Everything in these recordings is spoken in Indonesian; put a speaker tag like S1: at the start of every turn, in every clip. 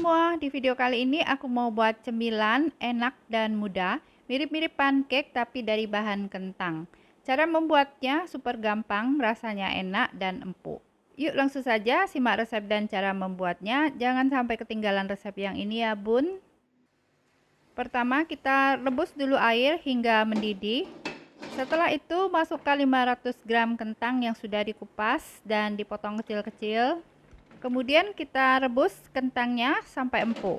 S1: semua, di video kali ini aku mau buat cemilan enak dan mudah, mirip-mirip pancake tapi dari bahan kentang. Cara membuatnya super gampang, rasanya enak dan empuk. Yuk langsung saja simak resep dan cara membuatnya, jangan sampai ketinggalan resep yang ini ya bun. Pertama kita rebus dulu air hingga mendidih. Setelah itu masukkan 500 gram kentang yang sudah dikupas dan dipotong kecil-kecil. Kemudian kita rebus kentangnya sampai empuk.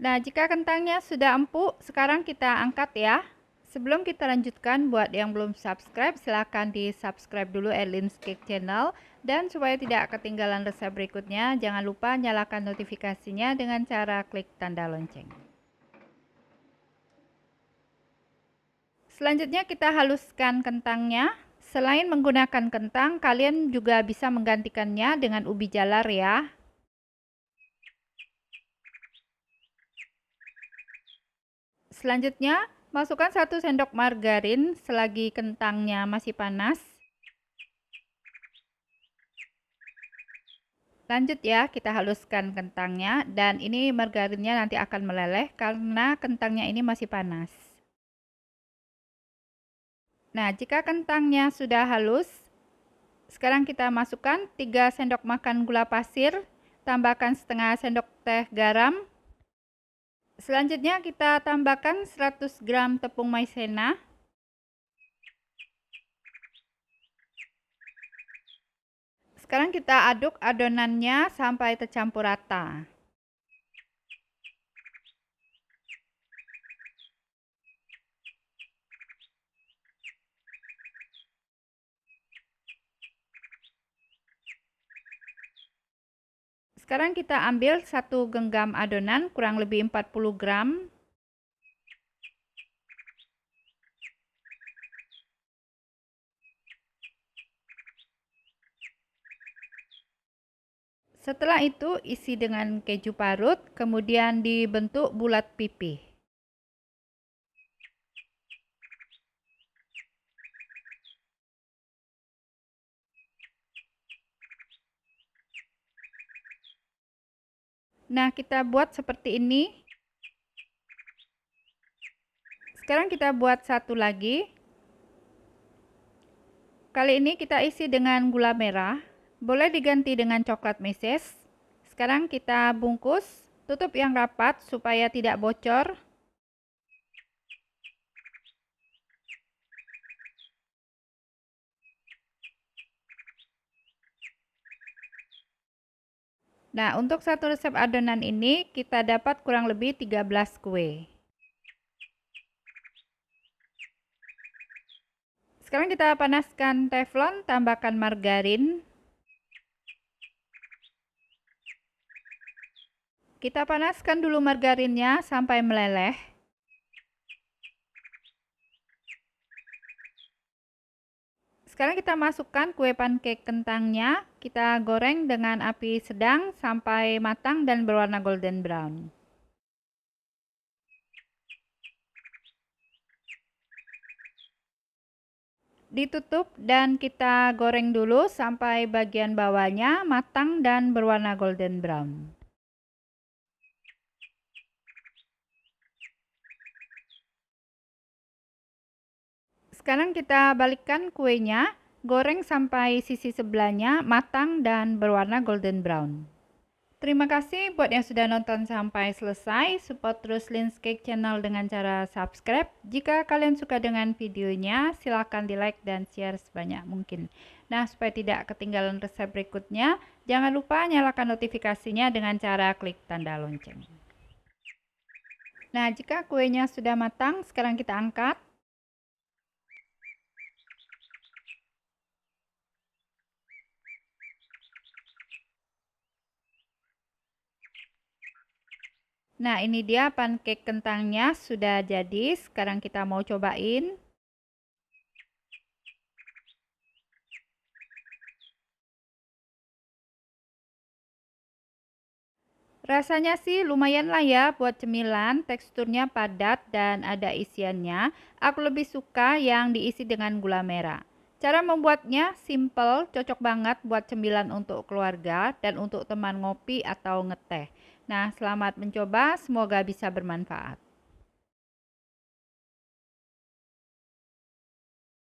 S1: Nah, jika kentangnya sudah empuk, sekarang kita angkat ya. Sebelum kita lanjutkan, buat yang belum subscribe, silahkan di subscribe dulu Erlin's Cake Channel. Dan supaya tidak ketinggalan resep berikutnya, jangan lupa nyalakan notifikasinya dengan cara klik tanda lonceng. Selanjutnya kita haluskan kentangnya. Selain menggunakan kentang, kalian juga bisa menggantikannya dengan ubi jalar ya. Selanjutnya, masukkan 1 sendok margarin selagi kentangnya masih panas. Lanjut ya, kita haluskan kentangnya dan ini margarinnya nanti akan meleleh karena kentangnya ini masih panas. Nah, jika kentangnya sudah halus, sekarang kita masukkan 3 sendok makan gula pasir, tambahkan setengah sendok teh garam. Selanjutnya kita tambahkan 100 gram tepung maizena. Sekarang kita aduk adonannya sampai tercampur rata. Sekarang kita ambil 1 genggam adonan kurang lebih 40 gram. Setelah itu isi dengan keju parut, kemudian dibentuk bulat pipih. Nah, kita buat seperti ini. Sekarang kita buat satu lagi. Kali ini kita isi dengan gula merah. Boleh diganti dengan coklat meses. Sekarang kita bungkus, tutup yang rapat supaya tidak bocor. Nah, untuk satu resep adonan ini kita dapat kurang lebih 13 kue. Sekarang kita panaskan teflon, tambahkan margarin. Kita panaskan dulu margarinnya sampai meleleh. Sekarang kita masukkan kue pancake kentangnya, kita goreng dengan api sedang sampai matang dan berwarna golden brown. Ditutup dan kita goreng dulu sampai bagian bawahnya matang dan berwarna golden brown. Sekarang kita balikkan kuenya, goreng sampai sisi sebelahnya matang dan berwarna golden brown. Terima kasih buat yang sudah nonton sampai selesai. Support terus Lin's Cake Channel dengan cara subscribe. Jika kalian suka dengan videonya, silakan di like dan share sebanyak mungkin. Nah, supaya tidak ketinggalan resep berikutnya, jangan lupa nyalakan notifikasinya dengan cara klik tanda lonceng. Nah, jika kuenya sudah matang, sekarang kita angkat. Nah, ini dia pancake kentangnya sudah jadi. Sekarang kita mau cobain. Rasanya sih lumayan lah ya buat cemilan, teksturnya padat dan ada isiannya. Aku lebih suka yang diisi dengan gula merah. Cara membuatnya simple, cocok banget buat cemilan untuk keluarga dan untuk teman ngopi atau ngeteh. Nah, selamat mencoba, semoga bisa bermanfaat.